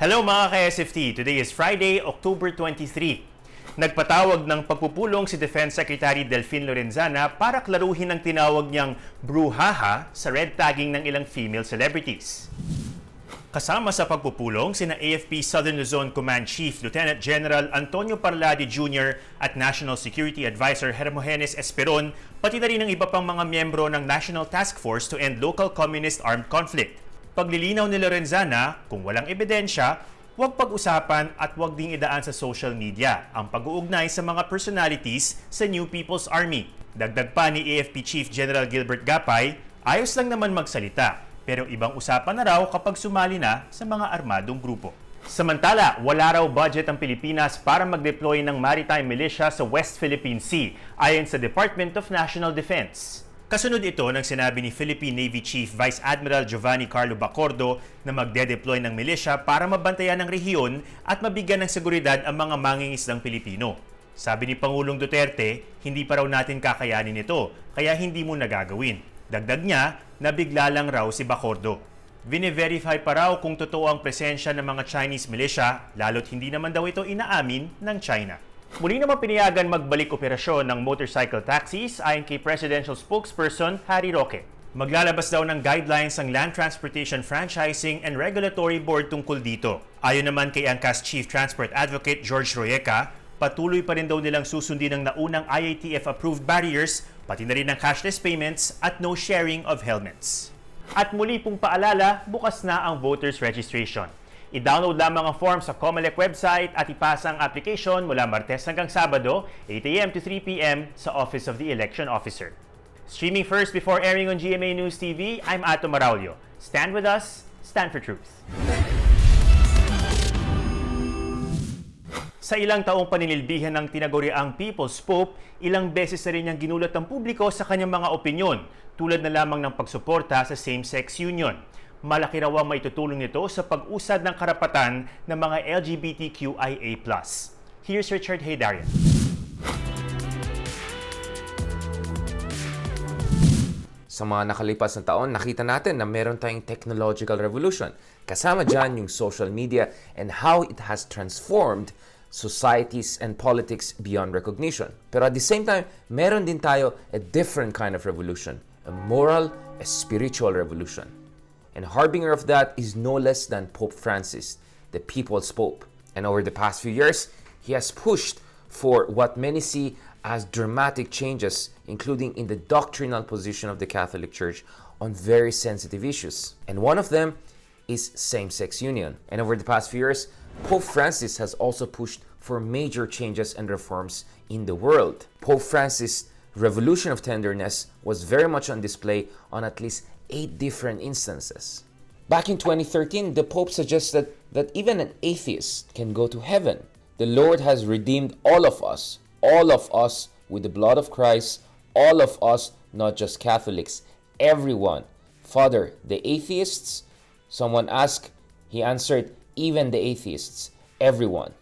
Hello mga ka-SFT! Today is Friday, October 23. Nagpatawag ng pagpupulong si Defense Secretary Delfin Lorenzana para klaruhin ang tinawag niyang brouhaha sa red tagging ng ilang female celebrities. Kasama sa pagpupulong sina AFP Southern Luzon Command Chief Lieutenant General Antonio Parlade Jr. at National Security Advisor Hermogenes Esperon, pati na rin ang iba pang mga miyembro ng National Task Force to End Local Communist Armed Conflict. Paglilinaw ni Lorenzana, kung walang ebidensya, huwag pag-usapan at huwag ding idaan sa social media ang pag-uugnay sa mga personalities sa New People's Army. Dagdag pa ni AFP Chief General Gilbert Gapay, ayos lang naman magsalita, pero ibang usapan na raw kapag sumali na sa mga armadong grupo. Samantala, wala raw budget ang Pilipinas para mag-deploy ng maritime militia sa West Philippine Sea, ayon sa Department of National Defense. Kasunod ito ng sinabi ni Philippine Navy Chief Vice Admiral Giovanni Carlo Bacordo na magde-deploy ng militia para mabantayan ang rehiyon at mabigyan ng seguridad ang mga mangingisdang Pilipino. Sabi ni Pangulong Duterte, hindi pa raw natin kakayanin ito, kaya hindi mo nagagawin. Dagdag niya, nabigla lang raw si Bacordo. Vine-verify pa raw kung totoo ang presensya ng mga Chinese militia, lalo't hindi naman daw ito inaamin ng China. Muli naman pinayagan magbalik operasyon ng motorcycle taxis ayon kay Presidential Spokesperson Harry Roque. Maglalabas daw ng guidelines ang Land Transportation Franchising and Regulatory Board tungkol dito. Ayon naman kay ANCAS Chief Transport Advocate George Royeca, patuloy pa rin daw nilang susundin ang naunang IATF-approved barriers, pati na rin ang cashless payments at no sharing of helmets. At muli pong paalala, bukas na ang voters registration. I-download lamang ang form sa COMELEC website at ipasa ang application mula Martes hanggang Sabado, 8 a.m. to 3 p.m. sa Office of the Election Officer. Streaming first before airing on GMA News TV, I'm Ato Maraulio. Stand with us, stand for truth. Sa ilang taong paninilbihan ng tinaguriang People's Pope, ilang beses na rin niyang ginulat ang publiko sa kanyang mga opinyon, tulad na lamang ng pagsuporta sa same-sex union. Malaki raw ang maitutulong nito sa pag-usad ng karapatan ng mga LGBTQIA+. Here's Richard Haydarian. Sa mga nakalipas na taon, nakita natin na meron tayong technological revolution. Kasama dyan yung social media and how it has transformed societies and politics beyond recognition. Pero at the same time, meron din tayo a different kind of revolution, a moral, a spiritual revolution. And harbinger of that is no less than Pope Francis, the People's Pope. And over the past few years, he has pushed for what many see as dramatic changes, including in the doctrinal position of the Catholic Church on very sensitive issues. And one of them is same-sex union. And over the past few years, Pope Francis has also pushed for major changes and reforms in the world. Pope Francis' revolution of tenderness was very much on display on at least 8 different instances. Back in 2013, the Pope suggested that even an atheist can go to heaven. The Lord has redeemed all of us with the blood of Christ, all of us, not just Catholics, everyone. Father, the atheists? Someone asked, he answered, even the atheists, everyone.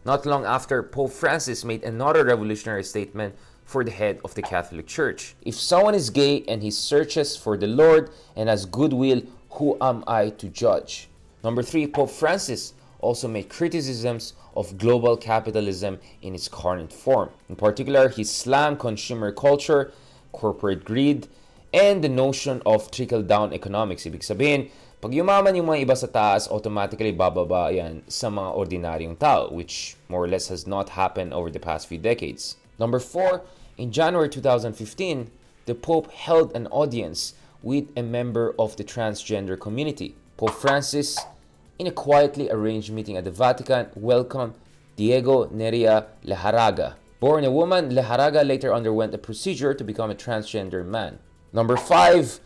Not long after, Pope Francis made another revolutionary statement for the head of the Catholic Church. If someone is gay and he searches for the Lord and has goodwill, who am I to judge? Number 3, Pope Francis also made criticisms of global capitalism in its current form. In particular, he slammed consumer culture, corporate greed, and the notion of trickle-down economics. Ibig sabihin, pag yumaman yung mga iba sa taas, automatically bababa yan sa mga ordinaryong tao, which more or less has not happened over the past few decades. Number 4, in January 2015, the Pope held an audience with a member of the transgender community. Pope Francis, in a quietly arranged meeting at the Vatican, welcomed Diego Neria Leharaga. Born a woman, Leharaga later underwent a procedure to become a transgender man. Number 5,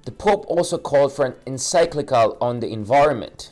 the Pope also called for an encyclical on the environment.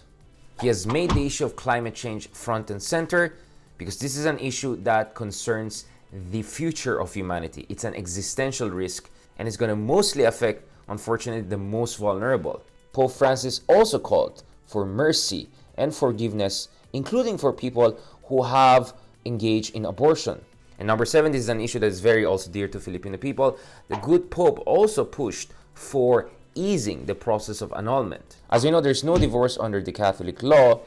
He has made the issue of climate change front and center because this is an issue that concerns the future of humanity. It's an existential risk and it's going to mostly affect, unfortunately, the most vulnerable. Pope Francis also called for mercy and forgiveness, including for people who have engaged in abortion. And number 7, this is an issue that is very also dear to Filipino people. The good Pope also pushed for easing the process of annulment. As we know, there's no divorce under the Catholic law,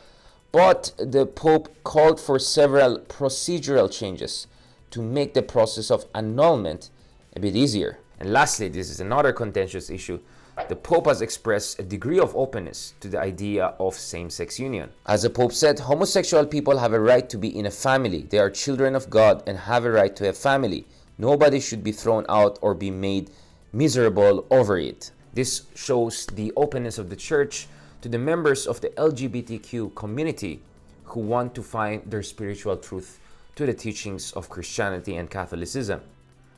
But the Pope called for several procedural changes to make the process of annulment a bit easier. And lastly, this is another contentious issue. The Pope has expressed a degree of openness to the idea of same-sex union. As the Pope said, homosexual people have a right to be in a family. They are children of God and have a right to a family. Nobody should be thrown out or be made miserable over it. This shows the openness of the Church to the members of the LGBTQ community who want to find their spiritual truth to the teachings of Christianity and Catholicism.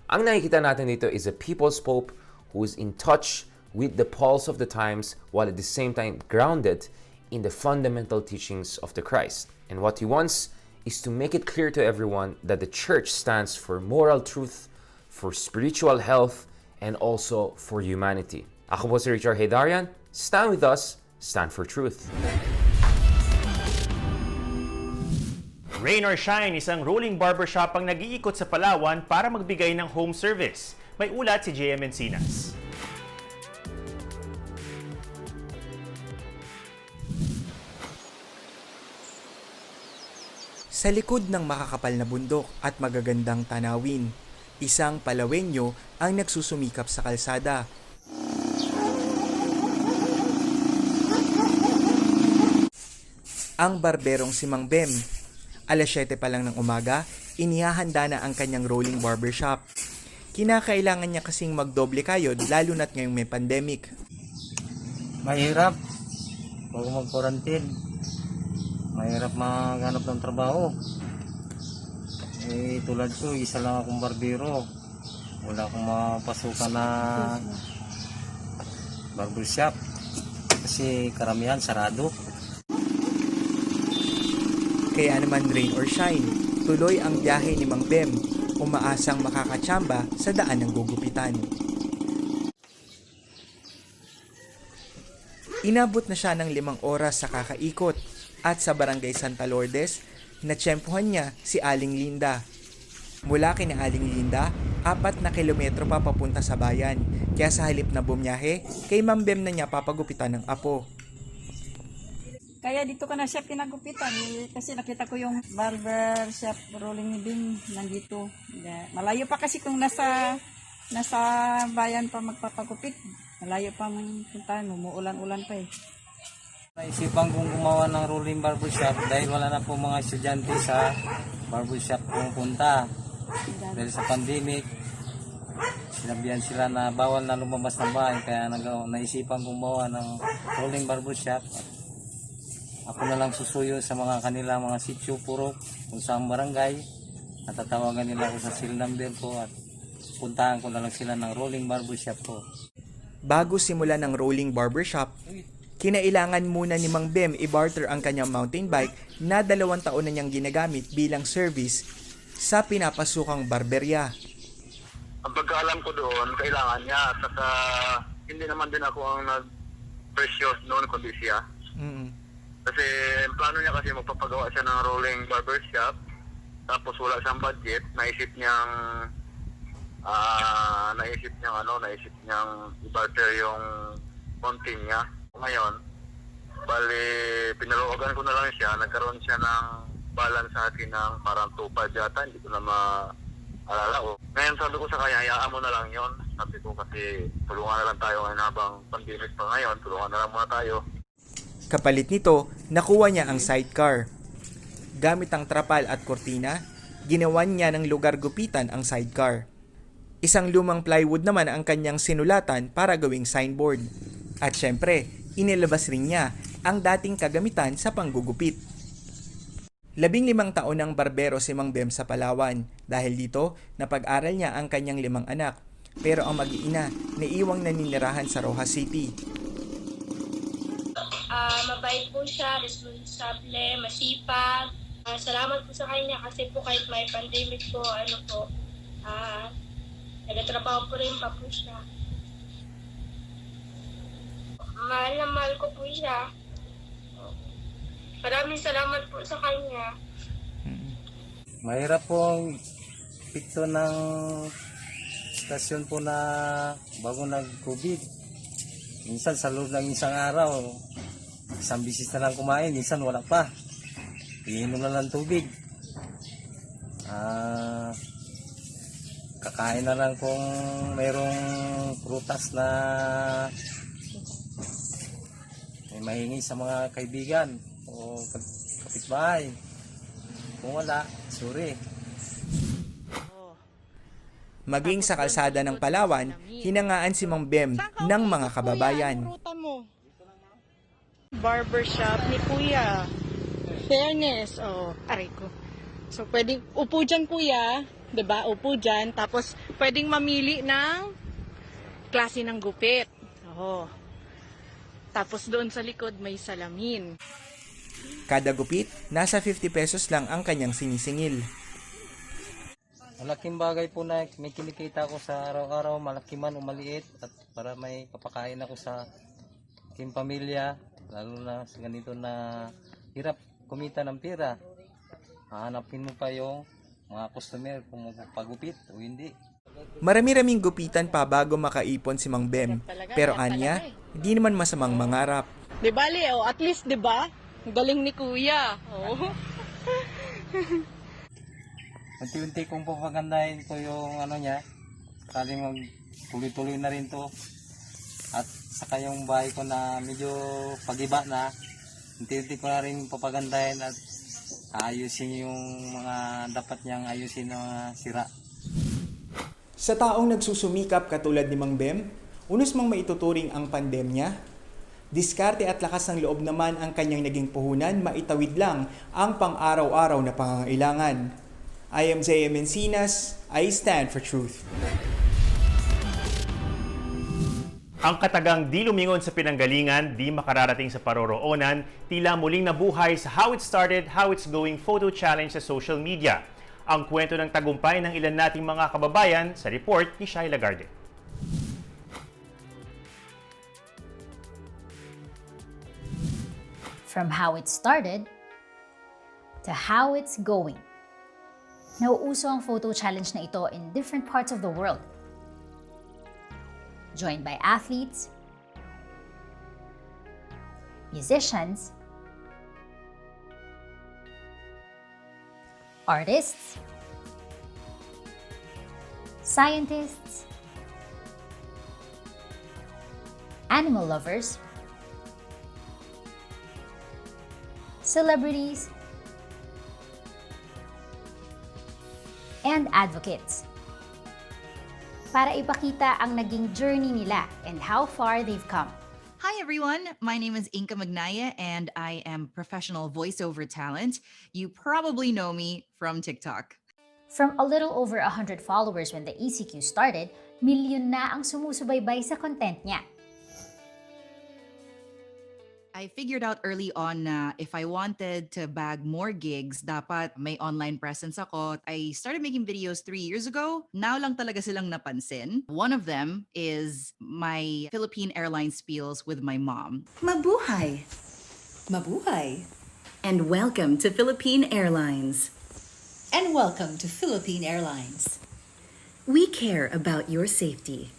Ang nakikita natin dito is a people's Pope who is in touch with the pulse of the times while at the same time grounded in the fundamental teachings of the Christ. And what he wants is to make it clear to everyone that the Church stands for moral truth, for spiritual health, and also for humanity. Ako po si Richard Heydarian. Stand with us, stand for truth. Rain or shine, isang rolling barbershop ang nag-iikot sa Palawan para magbigay ng home service. May ulat si GMA News. Sa likod ng makakapal na bundok at magagandang tanawin, isang Palawenyo ang nagsusumikap sa kalsada. Ang barberong si Mang Bem. Alas 7 pa lang ng umaga, inihahanda na ang kanyang rolling barbershop. Kinakailangan niya kasing magdoble kayod lalo na't ngayong may pandemic. Mahirap bago mag-quarantine. Mahirap maghanap ng trabaho. Tulad ko, isa lang akong barbero. Wala akong mapasukan na barbershop kasi karamihan sarado. Kaya naman rain or shine, tuloy ang biyahe ni Mang Bem, umaasang makakatsamba sa daan ng gugupitan. Inabot na siya ng 5 oras sa kakaikot at sa barangay Santa Lourdes, natsyempohan niya si Aling Linda. Mula kina Aling Linda, 4 na kilometro pa papunta sa bayan, kaya sa halip na bumiyahe, kay Mang Bem na niya papagupitan ng apo. Kaya dito ka na siya pinagupitan kasi nakita ko yung barber shop rolling ni Bing nandito. Malayo pa kasi kung nasa bayan pa magpapagupit. Malayo pa man puntahan, umuulan-ulan pa eh. Naisipan kong gumawa ng rolling barbershop dahil wala na po mga estudyante sa barbershop pumunta. Dahil sa pandemic, sinabihan sila na bawal na lumabas ng bahay kaya naisipan kong gumawa ng rolling barbershop. Ako na lang susuyo sa kanila mga sityo puro kung saan barangay. Natatawagan nila ako sa cell number ko at puntahan ko na lang sila ng rolling barbershop ko. Bago simulan ng rolling barbershop, kinailangan muna ni Mang Bem i-barter ang kanyang mountain bike na 2 taon na niyang ginagamit bilang service sa pinapasukang barberya. Ang pagkaalam ko doon, kailangan niya at saka hindi naman din ako ang nag-precious noon kundi siya. Kasi ang plano niya kasi magpapagawa siya ng rolling barbershop tapos wala siyang budget, naisip niyang i-barter yung konti niya. Ngayon, bali pinaluwagan ko na lang siya, nagkaroon siya ng balance sa akin ng parang 2.5 yata, hindi ko na maalala ko. Ngayon sabi ko sa kanya, hayaan mo na lang yon. Sabi ko kasi tulungan na lang tayo ngayon habang pandemic pa ngayon, tulungan na lang muna tayo. Kapalit nito, nakuha niya ang sidecar. Gamit ang trapal at kortina, ginawan niya ng lugar gupitan ang sidecar. Isang lumang plywood naman ang kanyang sinulatan para gawing signboard. At syempre, inilabas rin niya ang dating kagamitan sa panggugupit. 15 taon ng barbero si Mang Bem sa Palawan. Dahil dito, napag-aral niya ang kanyang 5 anak. Pero ang mag-iina, naiwang naninirahan sa Rojas City. Mabait po siya, responsable, masipag. Salamat po sa kanya kasi po kahit may pandemic po, nagtatrabaho po rin pa po siya. Mahal na mahal ko po siya. Maraming salamat po sa kanya. Mahirap pong pikto ng stasyon po na bago nag-COVID. Minsan sa loob ng isang araw, isang bisis na lang kumain, minsan wala pa. iinom na lang tubig. Kakain na lang kung mayroong prutas na may mahingi sa mga kaibigan o kapitbahay. Kung wala, sorry. Maging sa kalsada ng Palawan, hinangaan si Mang Bem ng mga kababayan. Barbershop ni Kuya. Fairness. Oh, aray ko. So, pwedeng upo dyan, Kuya. 'Di ba? Upo dyan. Tapos, pwedeng mamili ng klase ng gupit. Oh. Tapos, doon sa likod may salamin. Kada gupit, nasa 50 pesos lang ang kanyang sinisingil. Malaking bagay po na may kinikita ko sa araw-araw, malaki man o maliit, at para may kapakain ako sa aking pamilya, lalo na sa ganito na hirap kumita ng pera. Hahanapin mo pa yung mga customer kung magpagupit o hindi. Marami-raming gupitan pa bago makaipon si Mang Bem. Pero anya, hindi naman masamang mangarap. Di ba, Leo? At least, di ba? Galing ni Kuya. Oh. Unti-unti kong papagandahin ko yung ano niya, saling tuloy-tuloy na rin to. At saka yung bahay ko na medyo pagiba na, unti-unti ko na rin papagandahin at ayusin yung mga dapat niyang ayusin na mga sira. Sa taong nagsusumikap katulad ni Mang Bem, unos mang maituturing ang pandemya, diskarte at lakas ng loob naman ang kanyang naging puhunan, maitawid lang ang pang-araw-araw na pangangailangan. I am GMA Encinas, I stand for truth. Ang katagang di lumingon sa pinanggalingan, di makararating sa paroroonan, tila muling nabuhay sa How It Started, How It's Going photo challenge sa social media. Ang kwento ng tagumpay ng ilan nating mga kababayan sa report ni Shai Lagarde. From how it started to how it's going. Nauuso ang photo challenge na ito in different parts of the world. Joined by athletes, musicians, artists, scientists, animal lovers, celebrities, and advocates. Para ipakita ang naging journey nila and how far they've come. Hi everyone, my name is Inka Magnaya and I am professional voiceover talent. You probably know me from TikTok. From a little over 100 followers when the ECQ started, milyon na ang sumusubaybay sa content niya. I figured out early on na if I wanted to bag more gigs, dapat may online presence ako. I started making videos 3 years ago. Now lang talaga silang napansin. One of them is my Philippine Airlines spiels with my mom. Mabuhay! Mabuhay! And welcome to Philippine Airlines. And welcome to Philippine Airlines. We care about your safety.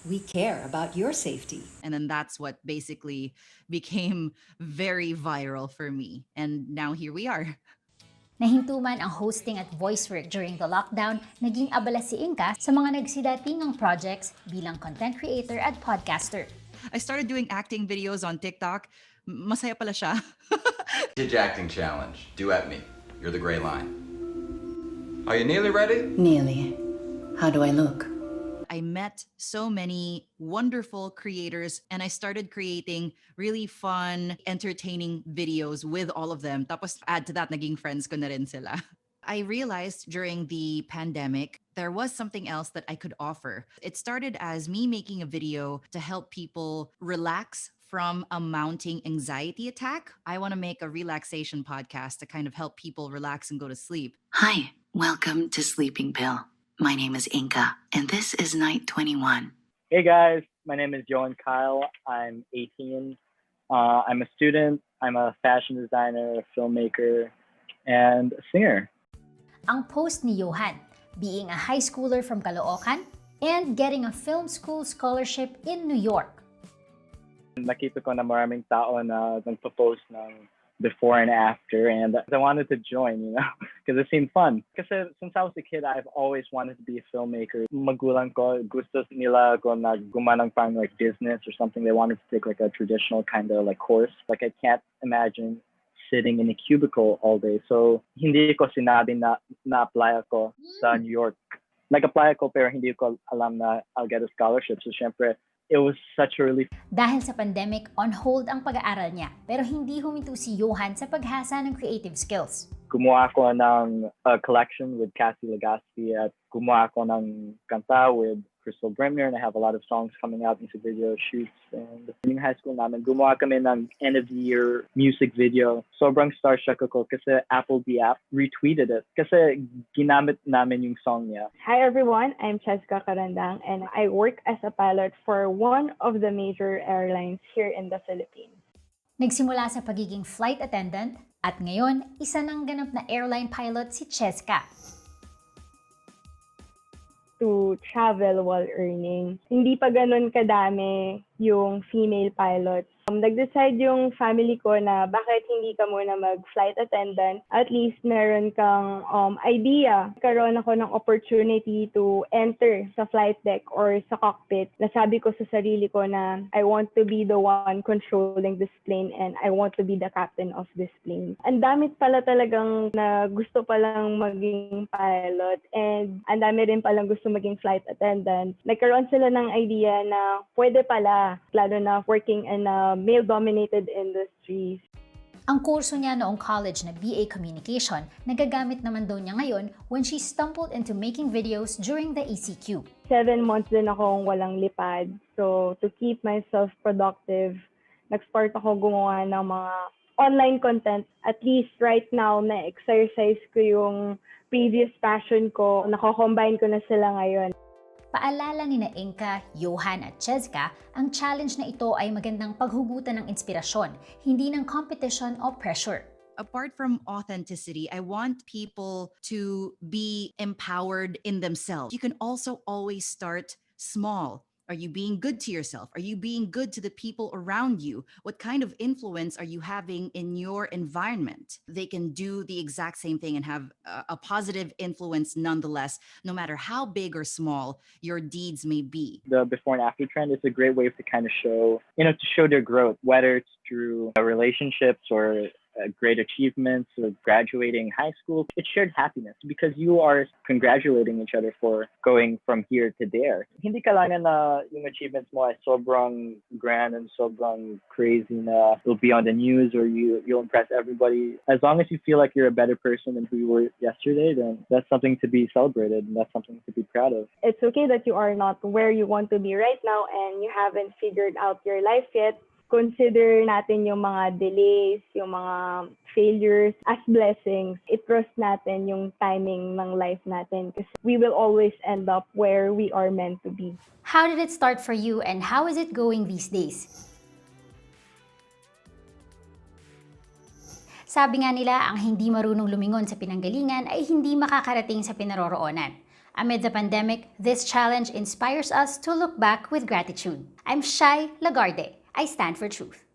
We care about your safety. And then that's what basically became very viral for me. And now here we are. Nahintuman ang hosting at voice work during the lockdown, naging abala si Inka sa mga nagsidatingang projects bilang content creator at podcaster. I started doing acting videos on TikTok. Masaya pala siya. Ditch acting challenge. Duet me. You're the gray line. Are you nearly ready? Nearly. How do I look? I met so many wonderful creators and I started creating really fun, entertaining videos with all of them. Tapos add to that, naging friends ko na rin sila. I realized during the pandemic, there was something else that I could offer. It started as me making a video to help people relax from a mounting anxiety attack. I want to make a relaxation podcast to kind of help people relax and go to sleep. Hi, welcome to Sleeping Pill. My name is Inka, and this is night 21. Hey guys, my name is Johan Kyle. I'm 18. I'm a student. I'm a fashion designer, filmmaker, and a singer. Ang post ni Johan, being a high schooler from Caloocan and getting a film school scholarship in New York. Nakita ko na maraming tao na nagpo-post ng before and after, and I wanted to join, you know, because it seemed fun. Because since I was a kid, I've always wanted to be a filmmaker. Magulang ko, gusto nila ko na gumanang parang like business or something. They wanted to take like a traditional kind of like course. Like I can't imagine sitting in a cubicle all day. So hindi ko sinabi na apply ako sa New York. Nag-apply ako pero hindi ko alam na I'll get a scholarship. So syempre, it was such a relief. Dahil sa pandemic, on hold ang pag-aaral niya. Pero hindi huminto si Johan sa paghasa ng creative skills. Gumawa ako ng collection with Cassie Legaspi at gumawa ako ng kanta with Crystal Brimner, and I have a lot of songs coming out, music video shoots. And in high school namin, gumawa kami ng end of the year music video. Sobrang starstruck ako kasi Apple the app retweeted it kasi ginamit namin yung song niya. Hi everyone, I'm Cheska Karandang and I work as a pilot for one of the major airlines here in the Philippines. Nagsimula sa pagiging flight attendant at ngayon, isa ng ganap na airline pilot si Cheska. To travel while earning. Hindi pa ganun kadami yung female pilots. Nag-decide yung family ko na bakit hindi ka muna mag-flight attendant. At least meron kang idea. Karoon ako ng opportunity to enter sa flight deck or sa cockpit. Nasabi ko sa sarili ko na I want to be the one controlling this plane and I want to be the captain of this plane. Ang dami pala talagang na gusto palang maging pilot and ang dami rin palang gusto maging flight attendant. Nagkaroon sila ng idea na pwede pala, lalo na working in a male-dominated industries. Ang kurso niya noong college na BA Communication, nagagamit naman daw niya ngayon when she stumbled into making videos during the ECQ. 7 months din akong walang lipad. So, to keep myself productive, nag-start ako gumawa ng mga online content. At least right now, na-exercise ko yung previous passion ko. Nako-combine ko na sila ngayon. Paalala ni na Inka, Johan at Cheska, ang challenge na ito ay magandang paghugutan ng inspirasyon, hindi ng competition o pressure. Apart from authenticity, I want people to be empowered in themselves. You can also always start small. Are you being good to yourself? Are you being good to the people around you? What kind of influence are you having in your environment? They can do the exact same thing and have a positive influence nonetheless, no matter how big or small your deeds may be. The before and after trend is a great way to kind of show, to show their growth, whether it's through relationships or great achievements of graduating high school. It's shared happiness because you are congratulating each other for going from here to there. Hindi kailangan na yung achievements mo ay sobrang grand and sobrang crazy na you'll be on the news or you'll impress everybody. As long as you feel like you're a better person than who you were yesterday, then that's something to be celebrated and that's something to be proud of. It's okay that you are not where you want to be right now and you haven't figured out your life yet. Consider natin yung mga delays, yung mga failures as blessings. I-trust natin yung timing ng life natin kasi we will always end up where we are meant to be. How did it start for you and how is it going these days? Sabi nga nila, ang hindi marunong lumingon sa pinanggalingan ay hindi makakarating sa pinaroroonan. Amid the pandemic, this challenge inspires us to look back with gratitude. I'm Shai Lagarde. I stand for truth.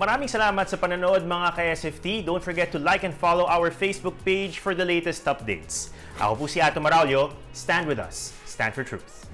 Maraming salamat sa panonood mga ka-SFT. Don't forget to like and follow our Facebook page for the latest updates. Ako po si Ato Maraulio. Stand with us. Stand for truth.